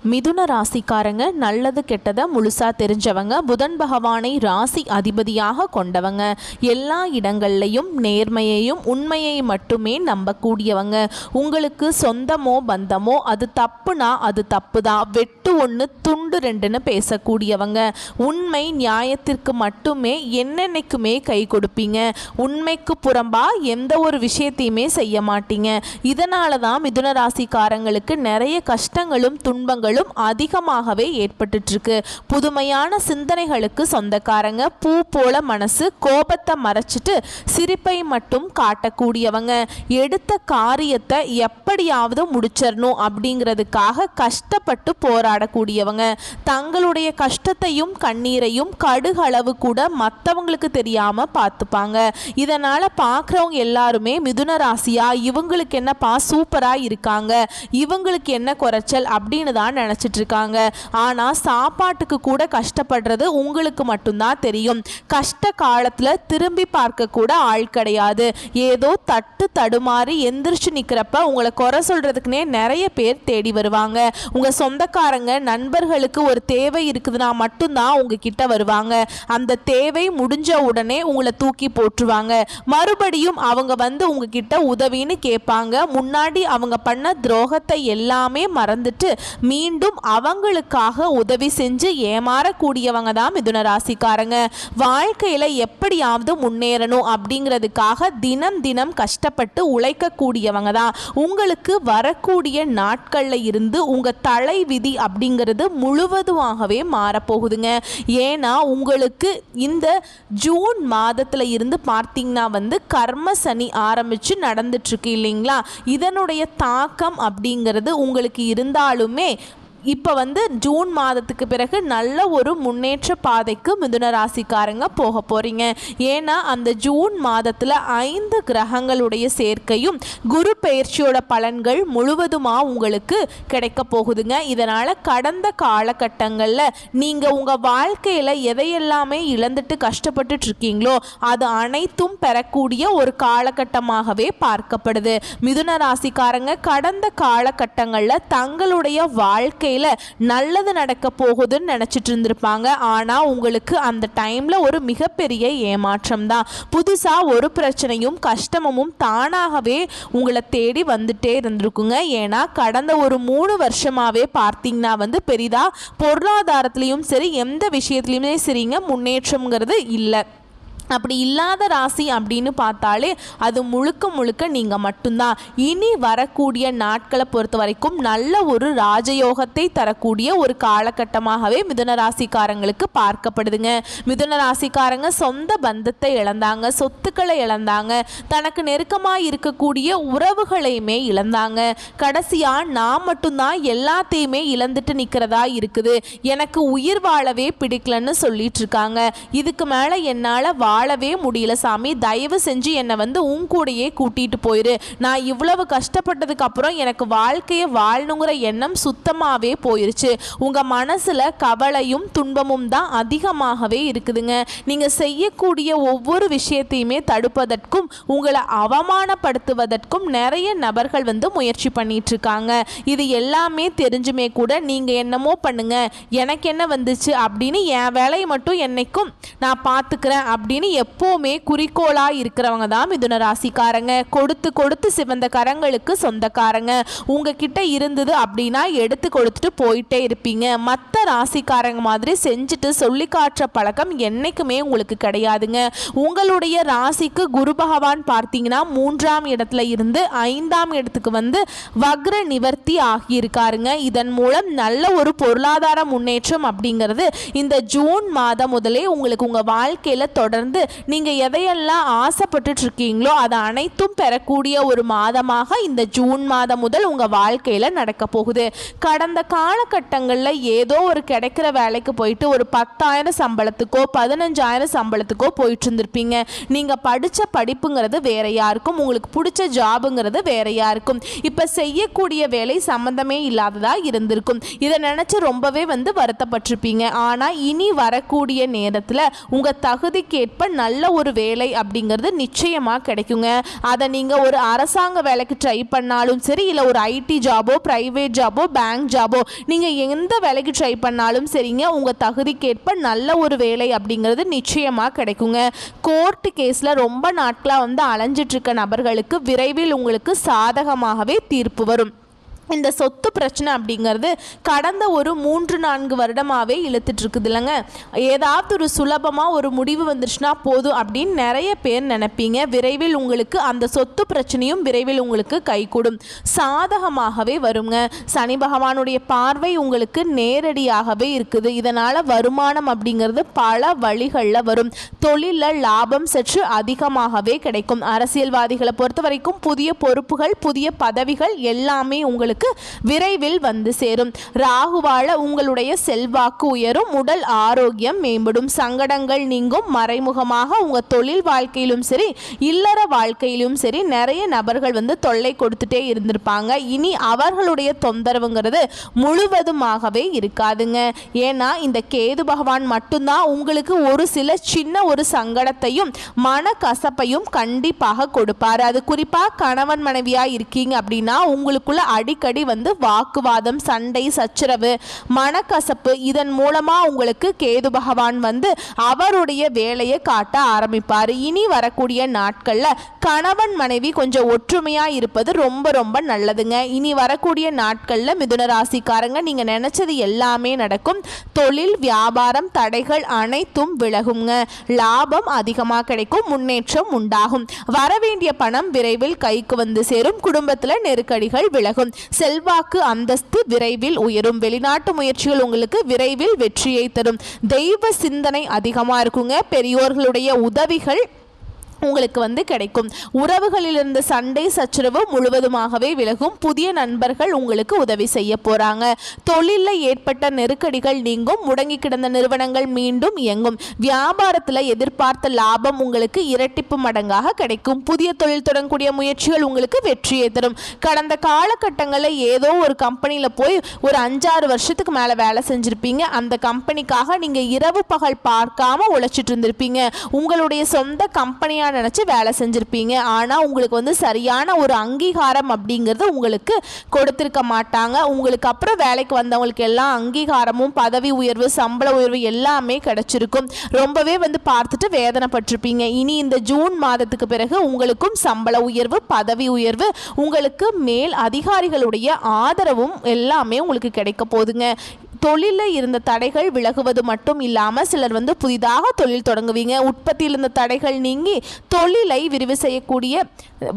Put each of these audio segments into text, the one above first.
மிதுன ராசிக்காரங்க நல்லது கெட்டதை முழுசா தெரிஞ்சவங்க. புதன் பகவானை ராசி அதிபதியாக கொண்டவங்க. எல்லா இடங்கள்லையும் நேர்மையையும் உண்மையை மட்டுமே நம்பக்கூடியவங்க. உங்களுக்கு சொந்தமோ பந்தமோ அது தப்புனா அது தப்புதான், வெட்டு ஒன்று துண்டு ரெண்டுன்னு பேசக்கூடியவங்க. உண்மை நியாயத்திற்கு மட்டுமே என்னென்னைக்குமே கை கொடுப்பீங்க. உண்மைக்கு புறம்பா எந்த ஒரு விஷயத்தையுமே செய்ய மாட்டீங்க. இதனால தான் மிதுன ராசிக்காரங்களுக்கு நிறைய கஷ்டங்களும் துன்பங்களும் அதிகமாகவே ஏற்பட்டு இருக்கு. புதுமையான சிந்தனைகளுக்கு சொந்தக்காரங்க. பூ போல மனசு, கோபத்தை மறைச்சிட்டு சிரிப்பை மட்டும் காட்டக்கூடியவங்க. எடுத்த காரியத்தை எப்படியாவது முடிச்சிடணும் அப்படிங்கிறதுக்காக கஷ்டப்பட்டு போராடக்கூடியவங்க. தங்களுடைய கஷ்டத்தையும் கண்ணீரையும் கடுகளவு கூட மற்றவங்களுக்கு தெரியாம பார்த்துப்பாங்க. இதனால பார்க்குறவங்க எல்லாருமே மிதுன ராசியா, இவங்களுக்கு என்னப்பா சூப்பரா இருக்காங்க, இவங்களுக்கு என்ன குறைச்சல் அப்படின்னு தான் நினைச்சிட்டு இருக்காங்க. ஆனா சாப்பாட்டுக்கு கூட கஷ்டப்படுறது உங்களுக்கு மட்டும்தான் தெரியும். கஷ்ட காலத்துல திரும்பி பார்க்க கூட ஆள் கிடையாது. ஏதோ தட்டு தடுமாறி எந்திரிச்சு நிக்கிறப்ப உங்களை குறை சொல்றதுக்குனே நிறைய பேர் தேடி வருவாங்க. உங்க சொந்தக்காரங்க நண்பர்களுக்கு ஒரு தேவை இருக்குதுன்னா மட்டும்தான் உங்ககிட்ட வருவாங்க. அந்த தேவை முடிஞ்ச உடனே உங்களை தூக்கி போட்டுருவாங்க. மறுபடியும் அவங்க வந்து உங்ககிட்ட உதவின்னு கேட்பாங்க. முன்னாடி அவங்க பண்ண துரோகத்தை எல்லாமே மறந்துட்டு மீண்டும் அவங்களுக்காக உதவி செஞ்சு ஏமாறக்கூடியவங்க தான் மிதுன ராசிக்காரங்க. வாழ்க்கையில எப்படியாவது முன்னேறணும் அப்படிங்கிறதுக்காக தினம் தினம் கஷ்டப்பட்டு உழைக்கக்கூடியவங்க தான். உங்களுக்கு வரக்கூடிய நாட்கள்ல இருந்து உங்க தலை விதி அப்படிங்கிறது முழுவதுமாகவே மாறப்போகுதுங்க. ஏன்னா உங்களுக்கு இந்த ஜூன் மாதத்துல இருந்து பார்த்தீங்கன்னா வந்து கர்ம சனி ஆரம்பிச்சு நடந்துட்டு இருக்கு இல்லைங்களா. இதனுடைய தாக்கம் அப்படிங்கிறது உங்களுக்கு இருந்தாலுமே இப்போ வந்து ஜூன் மாதத்துக்கு பிறகு நல்ல ஒரு முன்னேற்ற பாதைக்கு மிதுன ராசிக்காரங்க போக போகிறீங்க. ஏன்னா அந்த ஜூன் மாதத்தில் 5 கிரகங்களுடைய சேர்க்கையும் குரு பெயர்ச்சியோட பலன்கள் முழுவதுமாக உங்களுக்கு கிடைக்க போகுதுங்க. இதனால் கடந்த காலகட்டங்களில் நீங்கள் உங்கள் வாழ்க்கையில் எதையெல்லாமே இழந்துட்டு கஷ்டப்பட்டுட்டு இருக்கீங்களோ அது அனைத்தும் பெறக்கூடிய ஒரு காலகட்டமாகவே பார்க்கப்படுது. மிதுன ராசிக்காரங்க கடந்த காலகட்டங்களில் தங்களுடைய வாழ்க்கை நல்லது நடக்க போகுதுன்னு நினைச்சிட்டு இருந்திருப்பாங்க. ஆனா உங்களுக்கு அந்த டைம்ல ஒரு மிகப்பெரிய ஏமாற்றம் தான். புதுசா ஒரு பிரச்சனையும் கஷ்டமும் தானாகவே உங்களை தேடி வந்துட்டே இருந்திருக்குங்க. ஏன்னா கடந்த ஒரு 3 வருஷமாவே பார்த்தீங்கன்னா வந்து பெரிதா பொருளாதாரத்திலையும் சரி எந்த விஷயத்துலையுமே சரிங்க முன்னேற்றம்ங்கிறது இல்லை. அப்படி இல்லாத ராசி அப்படின்னு பார்த்தாலே அது முழுக்க முழுக்க நீங்கள் மட்டும்தான். இனி வரக்கூடிய நாட்களை பொறுத்த வரைக்கும் நல்ல ஒரு ராஜயோகத்தை தரக்கூடிய ஒரு காலகட்டமாகவே மிதுன ராசிக்காரங்களுக்கு பார்க்கப்படுதுங்க. மிதுன ராசிக்காரங்க சொந்த பந்தத்தை இழந்தாங்க, சொத்துக்களை இழந்தாங்க, தனக்கு நெருக்கமாக இருக்கக்கூடிய உறவுகளையுமே இழந்தாங்க. கடைசியாக நான் மட்டும்தான் எல்லாத்தையுமே இழந்துட்டு நிற்கிறதா இருக்குது, எனக்கு உயிர் வாழவே பிடிக்கலன்னு சொல்லிட்டு இருக்காங்க. இதுக்கு மேலே என்னால் வாழவே முடியல சாமி, தயவு செஞ்சு என்னை வந்து உன் கூடையே கூட்டிட்டு போயிரு. நான் இவ்வளவு கஷ்டப்பட்டதுக்கு அப்புறம் எனக்கு வாழ்க்கையை வாழணுங்கிற எண்ணம் சுத்தமாகவே போயிருச்சு. உங்கள் மனசில் கவலையும் துன்பமும் தான் அதிகமாகவே இருக்குதுங்க. நீங்கள் செய்யக்கூடிய ஒவ்வொரு விஷயத்தையுமே தடுப்பதற்கும் உங்களை அவமானப்படுத்துவதற்கும் நிறைய நபர்கள் வந்து முயற்சி பண்ணிட்டு இருக்காங்க. இது எல்லாமே தெரிஞ்சுமே கூட நீங்கள் என்னமோ பண்ணுங்க, எனக்கு என்ன வந்துச்சு அப்படின்னு என் வேலையை மட்டும் என்னைக்கும் நான் பார்த்துக்கிறேன் அப்படின்னு எப்பவுமே குறிக்கோளா இருக்கிறவங்க தான் மிதுன ராசிக்காரங்க. கொடுத்து கொடுத்து சிவந்த கரங்களுக்கு சொந்தக்காரங்க. உங்ககிட்ட இருந்தது அப்படின்னா எடுத்து கொடுத்துட்டு போயிட்டே இருப்பீங்க. மற்ற ராசிக்காரங்க மாதிரி செஞ்சுட்டு சொல்லி காட்டுற பழக்கம் என்னைக்குமே உங்களுக்கு கிடையாதுங்க. உங்களுடைய ராசிக்கு குரு பகவான் பார்த்தீங்கன்னா 3ஆம் இடத்துல இருந்து 5ஆம் இடத்துக்கு வந்து வக்ர நிவர்த்தி ஆகியிருக்காருங்க. இதன் மூலம் நல்ல ஒரு பொருளாதார முன்னேற்றம் அப்படிங்கிறது இந்த ஜூன் மாதம் முதலே உங்களுக்கு உங்க வாழ்க்கையில தொடர்ந்து நீங்க எதையெல்லாம் ஆசைப்பட்டு இருக்கீங்களோ அது அனைத்தும் பெறக்கூடிய ஒரு மாதமாக இந்த ஜூன் மாதம் முதல் உங்க வாழ்க்கையில நடக்க போகுது. கடந்த காலகட்டங்களில் ஏதோ ஒரு கிடைக்கிற வேலைக்கு போயிட்டு ஒரு 10,000 சம்பளத்துக்கோ 15,000 சம்பளத்துக்கோ போயிட்டு இருந்திருப்பீங்க. நீங்க படிச்ச படிப்புங்கிறது வேறையா இருக்கும், உங்களுக்கு பிடிச்ச ஜாபுங்கிறது வேறையா இருக்கும். இப்ப செய்யக்கூடிய வேலை சம்பந்தமே இல்லாததா இருந்திருக்கும். இதை நினைச்சு ரொம்பவே வந்து வருத்தப்பட்டிருப்பீங்க. ஆனா இனி வரக்கூடிய நேரத்தில் உங்க தகுதிக்கேற்ப தகுதிக்கேற்ப நல்ல ஒரு வேலை அப்படிங்கிறது நிச்சயமாக கிடைக்குங்க. அதை நீங்கள் ஒரு அரசாங்க வேலைக்கு ட்ரை பண்ணாலும் சரி, இல்லை ஒரு ஐடி ஜாபோ, ப்ரைவேட் ஜாபோ, பேங்க் ஜாபோ, நீங்கள் எந்த வேலைக்கு ட்ரை பண்ணாலும் சரிங்க, உங்கள் தகுதிக்கேற்ப நல்ல ஒரு வேலை அப்படிங்கிறது நிச்சயமாக கிடைக்குங்க. கோர்ட்டு கேஸில் ரொம்ப நாட்களாக வந்து அலைஞ்சிட்டு இருக்க நபர்களுக்கு விரைவில் உங்களுக்கு சாதகமாகவே தீர்ப்பு வரும். இந்த சொத்து பிரச்சனை அப்படிங்கிறது கடந்த ஒரு 3-4 வருடமாகவே இழுத்துட்டு இருக்குது இல்லைங்க. ஏதாவது ஒரு சுலபமாக ஒரு முடிவு வந்துருச்சுன்னா போதும் அப்படின்னு நிறைய பேர் நினைப்பீங்க. விரைவில் உங்களுக்கு அந்த சொத்து பிரச்சனையும் விரைவில் உங்களுக்கு கைகூடும், சாதகமாகவே வருங்க. சனி பகவானுடைய பார்வை உங்களுக்கு நேரடியாகவே இருக்குது. இதனால் வருமானம் அப்படிங்கிறது பல வழிகளில் வரும். தொழிலில் லாபம் சற்று அதிகமாகவே கிடைக்கும். அரசியல்வாதிகளை பொறுத்த வரைக்கும் புதிய பொறுப்புகள், புதிய பதவிகள் எல்லாமே உங்களுக்கு விரைவில் வந்து சேரும். ராகுவால உங்களுடைய செல்வாக்கு உயரும், உடல் ஆரோக்கியம் மேம்படும், சங்கடங்கள் நீங்கும். மறைமுகமாக உங்க தொழில் வாழ்க்கையிலும் சரி, இல்லற வாழ்க்கையிலும் சரி நிறைய நபர்கள் வந்து தொல்லை கொடுத்துட்டே இருந்திருப்பாங்க. இனி அவர்களுடைய தொந்தரவுங்கிறது முழுவதுமாகவே இருக்காதுங்க. ஏன்னா இந்த கேது பகவான் மட்டும்தான் உங்களுக்கு ஒரு சில சின்ன ஒரு சங்கடத்தையும் மன கசப்பையும் கண்டிப்பாக கொடுப்பார். அது குறிப்பாக கணவன் மனைவியா இருக்கீங்க அப்படின்னா உங்களுக்குள்ள அடிக்கடி வந்து வாக்குவாதம், சண்டை, சச்சரவு, மனக்கசப்பு, இதன் மூலமா உங்களுக்கு கேது பகவான் வந்து அவருடைய வேலையை காட்ட ஆரம்பிப்பார். இனி வரக்கூடிய நாட்கள்ல கணவன் மனைவி கொஞ்சம் ஒற்றுமையா இருப்பது ரொம்ப ரொம்ப நல்லதுங்க. இனி வரக்கூடிய நாட்கள்ல மிதுன ராசிக்காரங்க நீங்க நினைச்சது எல்லாமே நடக்கும். தொழில், வியாபாரம், தடைகள் அனைத்தும் விலகுங்க. லாபம் அதிகமாக கிடைக்கும், முன்னேற்றம் உண்டாகும். வரவேண்டிய பணம் விரைவில் கைக்கு வந்து சேரும். குடும்பத்துல நெருக்கடிகள் விலகும். செல்வாக்கு, அந்தஸ்து விரைவில் உயரும். வெளிநாட்டு முயற்சிகள் உங்களுக்கு விரைவில் வெற்றியை தரும். தெய்வ சிந்தனை அதிகமாக இருக்குங்க. பெரியோர்களுடைய உதவிகள் உங்களுக்கு வந்து கிடைக்கும். உறவுகளிலிருந்து சண்டை சச்சரவு முழுவதுமாகவே விலகும். புதிய நண்பர்கள் உங்களுக்கு உதவி செய்ய போறாங்க. தொழிலில் ஏற்பட்ட நெருக்கடிகள் நீங்கும். முடங்கி கிடந்த நிறுவனங்கள் மீண்டும் இயங்கும். வியாபாரத்தில் எதிர்பார்த்த லாபம் உங்களுக்கு இரட்டிப்பு மடங்காக கிடைக்கும். புதிய தொழில் தொடங்கக்கூடிய முயற்சிகள் உங்களுக்கு வெற்றியை தரும். கடந்த காலகட்டங்களில் ஏதோ ஒரு கம்பெனியில் போய் ஒரு 5-6 வருஷத்துக்கு மேலே வேலை செஞ்சுருப்பீங்க. அந்த கம்பெனிக்காக நீங்கள் இரவு பகல் பார்க்காம உழைச்சிட்டு இருந்திருப்பீங்க. உங்களுடைய சொந்த கம்பெனியாக நினைச்சு வேலை செஞ்சிருப்பீங்க. ஆனா உங்களுக்கு வந்து சரியான ஒரு அங்கீகாரம் அப்படிங்கிறது உங்களுக்கு கொடுத்திருக்க மாட்டாங்க. உங்களுக்கு அப்புறம் வேலைக்கு வந்தவங்களுக்கு எல்லாம் அங்கீகாரமும், பதவி உயர்வு, சம்பள உயர்வு எல்லாமே கிடைச்சிருக்கும். ரொம்பவே வந்து பார்த்துட்டு வேதனைப்பட்டிருப்பீங்க. இனி இந்த ஜூன் மாதத்துக்கு பிறகு உங்களுக்கும் சம்பள உயர்வு, பதவி உயர்வு, உங்களுக்கு மேல் அதிகாரிகளுடைய ஆதரவும் எல்லாமே உங்களுக்கு கிடைக்க போகுதுங்க. தொழிலில் இருந்த தடைகள் விலகுவது மட்டும் இல்லாமல் சிலர் வந்து புதிதாக தொழில் தொடங்குவீங்க. உற்பத்தியில் இருந்த தடைகள் நீங்கி தொழிலை விரிவு செய்யக்கூடிய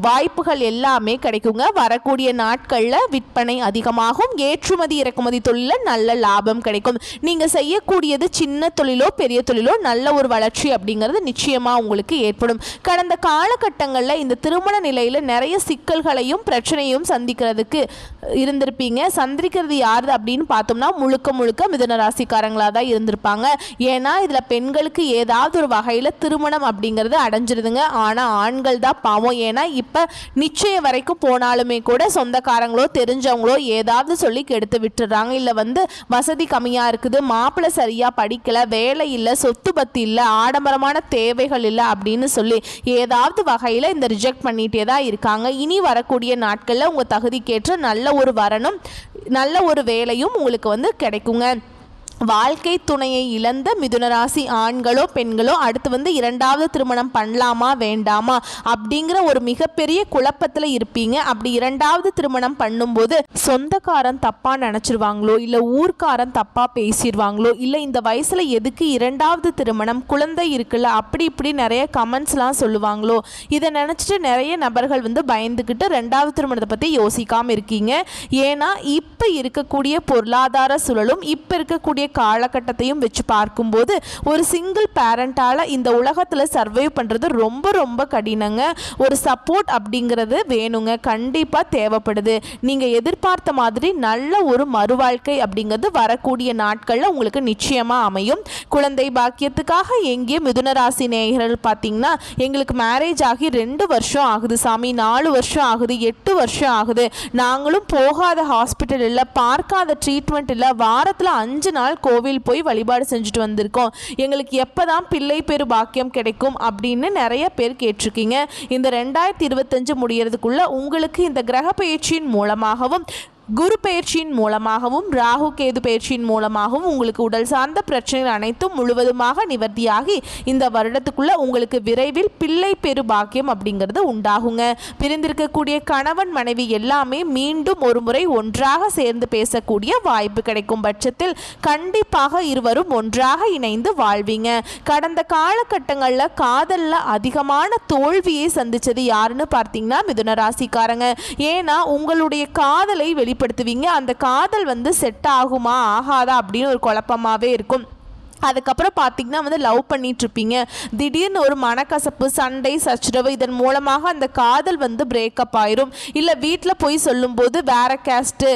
வாய்ப்புகள் எல்லாமே கிடைக்குங்க. வரக்கூடிய நாட்களில் விற்பனை அதிகமாகும். ஏற்றுமதி இறக்குமதி தொழிலில் நல்ல லாபம் கிடைக்கும். நீங்கள் செய்யக்கூடியது சின்ன தொழிலோ பெரிய தொழிலோ நல்ல ஒரு வளர்ச்சி அப்படிங்கிறது நிச்சயமாக உங்களுக்கு ஏற்படும். கடந்த காலகட்டங்களில் இந்த திருமண நிலையில் நிறைய சிக்கல்களையும் பிரச்சனையும் சந்திக்கிறதுக்கு இருந்திருப்பீங்க. சந்திக்கிறது யாரு அப்படின்னு பார்த்தோம்னா முழுக்க மிதுன ராசிக்காரங்களாக தான் இருந்திருப்பாங்க. ஏன்னா இதில் பெண்களுக்கு ஏதாவது ஒரு வகையில் திருமணம் அப்படிங்கிறது அடைஞ்சிருதுங்க. ஆனால் ஆண்கள் தான் பாவம். ஏன்னா இப்போ நிச்சயம் வரைக்கும் போனாலுமே கூட சொந்தக்காரங்களோ தெரிஞ்சவங்களோ ஏதாவது சொல்லி கெடுத்து விட்டுறாங்க. இல்லை வந்து வசதி கம்மியாக இருக்குது, மாப்பிள்ளை சரியாக படிக்கலை, வேலை இல்லை, சொத்து பத்தி இல்லை, ஆடம்பரமான தேவைகள் இல்லை அப்படின்னு சொல்லி ஏதாவது வகையில் இந்த ரிஜெக்ட் பண்ணிகிட்டே தான் இருக்காங்க. இனி வரக்கூடிய நாட்களில் உங்கள் தகுதிக்கேற்ற நல்ல ஒரு வரணும், நல்ல ஒரு வேலையும் உங்களுக்கு வந்து கிடைக்குங்க. வாழ்க்கை துணையை இழந்த மிதுனராசி ஆண்களோ பெண்களோ அடுத்து வந்து 2வது திருமணம் பண்ணலாமா வேண்டாமா அப்படிங்கிற ஒரு மிகப்பெரிய குழப்பத்தில் இருப்பீங்க. அப்படி 2வது திருமணம் பண்ணும்போது சொந்தக்காரன் தப்பாக நினச்சிருவாங்களோ, இல்லை ஊர்க்காரன் தப்பாக பேசிடுவாங்களோ, இல்லை இந்த வயசில் எதுக்கு 2வது திருமணம், குழந்தை இருக்குல்ல, அப்படி இப்படி நிறைய கமெண்ட்ஸ்லாம் சொல்லுவாங்களோ, இதை நினச்சிட்டு நிறைய நபர்கள் வந்து பயந்துக்கிட்டு 2வது திருமணத்தை பற்றி யோசிக்காமல் இருக்கீங்க. ஏன்னா இப்போ இருக்கக்கூடிய பொருளாதார சூழலும் இப்போ இருக்கக்கூடிய காலகட்டத்தையும் வச்சு பார்க்கும்போது ஒரு சிங்கிள் பேரண்டால் இந்த உலகத்தில் சர்வைவ் பண்ணுறது ரொம்ப ரொம்ப கடினங்க. ஒரு சப்போர்ட் அப்படிங்கிறது வேணுங்க, கண்டிப்பாக தேவைப்படுது. நீங்கள் எதிர்பார்த்த மாதிரி நல்ல ஒரு மறுவாழ்க்கை அப்படிங்கிறது வரக்கூடிய நாட்களில் உங்களுக்கு நிச்சயமாக அமையும். குழந்தை பாக்கியத்துக்காக எங்கேயே மிதுனராசி நேயர்கள் பார்த்தீங்கன்னா எங்களுக்கு மேரேஜ் ஆகி 2 வருஷம் ஆகுது சாமி, 4 வருஷம் ஆகுது, 8 வருஷம் ஆகுது, நாங்களும் போகாத ஹாஸ்பிட்டல் இல்லை, பார்க்காத ட்ரீட்மெண்ட் இல்லை, வாரத்தில் 5 நாள் நாள் கோவில் போய் வழிபாடு செஞ்சுட்டு வந்திருக்கோம், எங்களுக்கு எப்போதான் பிள்ளை பேரு பாக்கியம் கிடைக்கும் அப்படின்னு நிறைய பேர் கேட்டிருக்கீங்க. இந்த 2025 முடியறதுக்குள்ள உங்களுக்கு இந்த கிரக பயிற்சியின் மூலமாகவும் குரு பயிற்சியின் மூலமாகவும் ராகு கேது பயிற்சியின் மூலமாகவும் உங்களுக்கு உடல் சார்ந்த பிரச்சனைகள் அனைத்தும் முழுவதுமாக நிவர்த்தியாகி இந்த வருடத்துக்குள்ள உங்களுக்கு விரைவில் பிள்ளை பெரு பாக்கியம் அப்படிங்கிறது உண்டாகுங்க. பிரிந்திருக்கக்கூடிய கணவன் மனைவி எல்லாமே மீண்டும் ஒரு முறை ஒன்றாக சேர்ந்து பேசக்கூடிய வாய்ப்பு கிடைக்கும் பட்சத்தில் கண்டிப்பாக இருவரும் ஒன்றாக இணைந்து வாழ்வீங்க. கடந்த காலகட்டங்களில் காதலில் அதிகமான தோல்வியை சந்திச்சது யாருன்னு பார்த்தீங்கன்னா மிதுன ராசிக்காரங்க. ஏன்னா உங்களுடைய காதலை வெளிப்படுத்துவீங்க, அந்த காதல் செட் ஆகுமா ஆகாதா அப்படின்னு ஒரு குழப்பமாகவே இருக்கும். அதுக்கப்புறம் பார்த்தீங்கன்னா லவ் பண்ணிகிட்ருப்பீங்க, திடீர்னு ஒரு மனக்கசப்பு சண்டை சச்சரவு இதன் மூலமாக அந்த காதல் பிரேக்கப் ஆயிரும். இல்லை வீட்டில் போய் சொல்லும்போது வேற கேஸ்ட்டு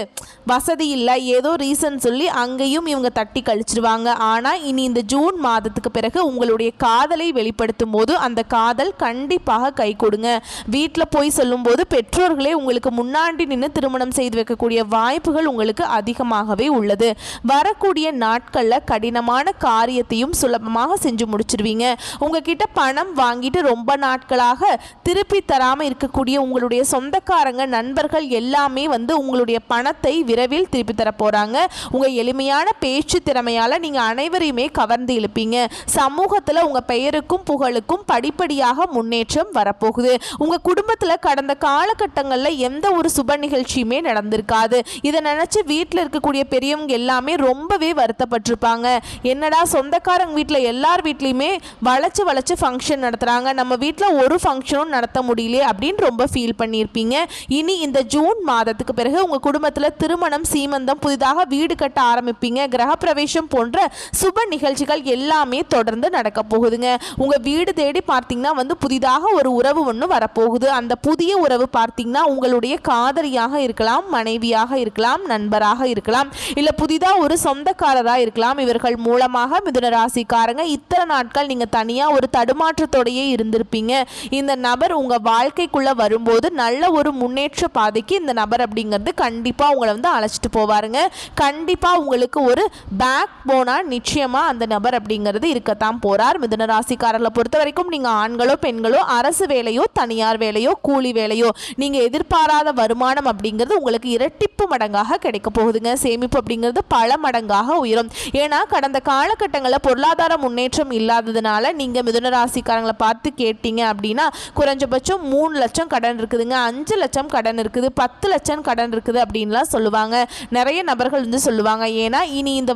வசதி இல்லை ஏதோ ரீசன் சொல்லி அங்கேயும் இவங்க தட்டி கழிச்சிருவாங்க. ஆனால் இனி இந்த ஜூன் மாதத்துக்கு பிறகு உங்களுடைய காதலை வெளிப்படுத்தும் போது அந்த காதல் கண்டிப்பாக கை கொடுங்க. வீட்டில் போய் சொல்லும்போது பெற்றோர்களே உங்களுக்கு முன்னாடி நின்று திருமணம் செய்து வைக்கக்கூடிய வாய்ப்புகள் உங்களுக்கு அதிகமாகவே உள்ளது. வரக்கூடிய நாட்களில் கடினமான காரியத்தையும் சுலபமாக செஞ்சு முடிச்சிருவீங்க. உங்ககிட்ட பணம் வாங்கிட்டு ரொம்ப நாட்களாக திருப்பி தராமல் இருக்கக்கூடிய உங்களுடைய சொந்தக்காரங்க நண்பர்கள் எல்லாமே உங்களுடைய பணத்தை விரைவில் திருப்பி தர போறாங்க. உங்க எளிமையான பேச்சு திறமையால நீங்க அனைவரையுமே கவர்ந்து இழுப்பீங்க. சமூகத்துல உங்க பெயருக்கும் புகழுக்கும் படிப்படியாக முன்னேற்றம் வரப்போகுது. உங்க குடும்பத்துல கடந்த காலகட்டங்கள்ல எந்த ஒரு சுப நிகழ்ச்சியுமே நடந்திருக்காது. இதை நினைச்சு வீட்டில் இருக்கக்கூடிய பெரியவங்க எல்லாமே ரொம்பவே வருத்தப்பட்டிருப்பாங்க. என்னடா சொந்தக்காரங்க வீட்டில் எல்லார் வீட்லையுமே வளைச்சு ஃபங்க்ஷன் நடத்துகிறாங்க, நம்ம வீட்டில் ஒரு ஃபங்க்ஷனும் நடத்த முடியல அப்படின்னு ரொம்ப ஃபீல் பண்ணியிருப்பீங்க. இனி இந்த ஜூன் மாதத்துக்கு பிறகு உங்கள் குடும்பத்தில் திருமணம் சீமந்தம் புதிதாக வீடு கட்ட ஆரம்பிப்பீங்க. கிரகப்பிரவேசம் போன்ற சுப நிகழ்ச்சிகள் எல்லாமே தொடர்ந்து நடக்க போகுதுங்க. உங்கள் வீடு தேடி பார்த்தீங்கன்னா புதிதாக ஒரு உறவு ஒன்று வரப்போகுது. அந்த புதிய உறவு பார்த்தீங்கன்னா உங்களுடைய காதலியாக இருக்கலாம், மனைவியாக இருக்கலாம், நண்பராக இருக்கலாம், இல்லை புதிதாக ஒரு சொந்தக்காரராக இருக்கலாம். இவர்கள் மூலமாக மிதுன ராசிக்காரங்க இத்தனை நாட்கள் நீங்க தனியா ஒரு தடுமாற்றத்தோடையே இருந்திருப்பீங்க. இந்த நபர் உங்க வாழ்க்கைக்குள்ள வரும்போது நல்ல ஒரு முன்னேற்ற பாதைக்கு இந்த நபர் அப்படிங்கிறது கண்டிப்பா உங்களை அழைச்சிட்டு போவாருங்க. கண்டிப்பா உங்களுக்கு ஒரு பேக் போனா நிச்சயமா அந்த நபர் அப்படிங்கிறது இருக்கத்தான் போறார். மிதுன ராசிக்காரர்களை பொறுத்த வரைக்கும் நீங்க ஆண்களோ பெண்களோ அரசு வேலையோ தனியார் வேலையோ கூலி வேலையோ நீங்க எதிர்பாராத வருமானம் அப்படிங்கிறது உங்களுக்கு இரட்டிப்பு மடங்காக கிடைக்க போகுதுங்க. சேமிப்பு அப்படிங்கிறது பல மடங்காக உயரும். ஏன்னா கடந்த காலகட்டங்களில் பொருளாதார முன்னேற்றம் இல்லாததுனால நீங்கள் மிதுன ராசிக்காரங்களை பார்த்து கேட்டீங்க அப்படின்னா குறைஞ்சபட்சம் 3 லட்சம் கடன் இருக்குதுங்க, 5 லட்சம் கடன் இருக்குது, 10 லட்சம் கடன் இருக்குது அப்படின்லாம் சொல்லுவாங்க. நிறைய நபர்கள் சொல்லுவாங்க. ஏன்னா இனி இந்த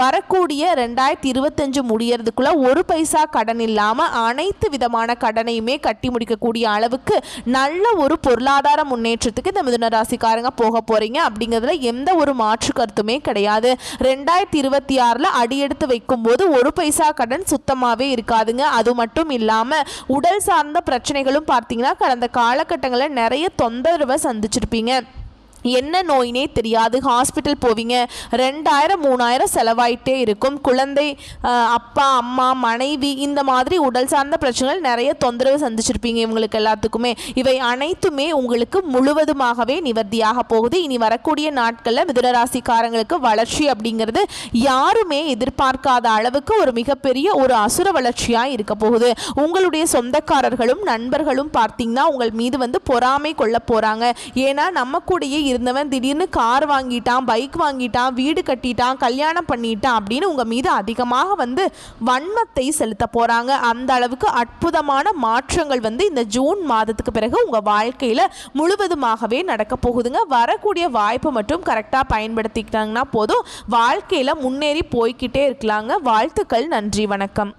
வரக்கூடிய 2025 முடியறதுக்குள்ள ஒரு பைசா கடன் இல்லாமல் அனைத்து விதமான கடனையுமே கட்டி முடிக்கக்கூடிய அளவுக்கு நல்ல ஒரு பொருளாதார முன்னேற்றத்துக்கு இந்த மிதுன ராசிக்காரங்க போக போறீங்க அப்படிங்கிறதுல எந்த ஒரு மாற்று கருத்துமே கிடையாது. 2026 அடியெடுத்து வைக்கும் போது ஒரு பைசா கடன் சுத்தமாகவே இருக்காதுங்க. அது மட்டும் இல்லாமல் உடல் சார்ந்த பிரச்சனைகளும் பார்த்தீங்கன்னா கடந்த காலகட்டங்களில் நிறைய தொந்தரவை சந்திச்சிருப்பீங்க. என்ன நோயினே தெரியாது, ஹாஸ்பிட்டல் போவீங்க, 2000-3000 செலவாயிட்டே இருக்கும். குழந்தை, அப்பா அம்மா மனைவி இந்த மாதிரி உடல் சார்ந்த பிரச்சனைகள் நிறைய தொந்தரவு சந்திச்சிருப்பீங்க. இவங்களுக்கு எல்லாத்துக்குமே இவை அனைத்துமே உங்களுக்கு முழுவதுமாகவே நிவர்த்தியாக போகுது. இனி வரக்கூடிய நாட்களில் மிதுனராசிக்காரங்களுக்கு வளர்ச்சி அப்படிங்கிறது யாருமே எதிர்பார்க்காத அளவுக்கு ஒரு மிகப்பெரிய ஒரு அசுர வளர்ச்சியாக இருக்க போகுது. உங்களுடைய சொந்தக்காரர்களும் நண்பர்களும் பார்த்தீங்கன்னா உங்கள் மீது பொறாமை கொள்ள போகிறாங்க. ஏன்னா நம்ம கூடயே இருந்தவன் திடீர்னு கார் வாங்கிட்டான், பைக் வாங்கிட்டான், வீடு கட்டிட்டான், கல்யாணம் பண்ணிட்டான் அப்படின்னு உங்க மீது அதிகமாக வன்மத்தை செலுத்த போறாங்க. அந்த அளவுக்கு அற்புதமான மாற்றங்கள் இந்த ஜூன் மாதத்துக்கு பிறகு உங்க வாழ்க்கையில முழுவதுமாகவே நடக்க போகுதுங்க. வரக்கூடிய வாய்ப்பு மட்டும் கரெக்டா பயன்படுத்திக்கிட்டாங்கன்னா போதும், வாழ்க்கையில முன்னேறி போய்கிட்டே இருக்கலாங்க. வாழ்த்துக்கள், நன்றி, வணக்கம்.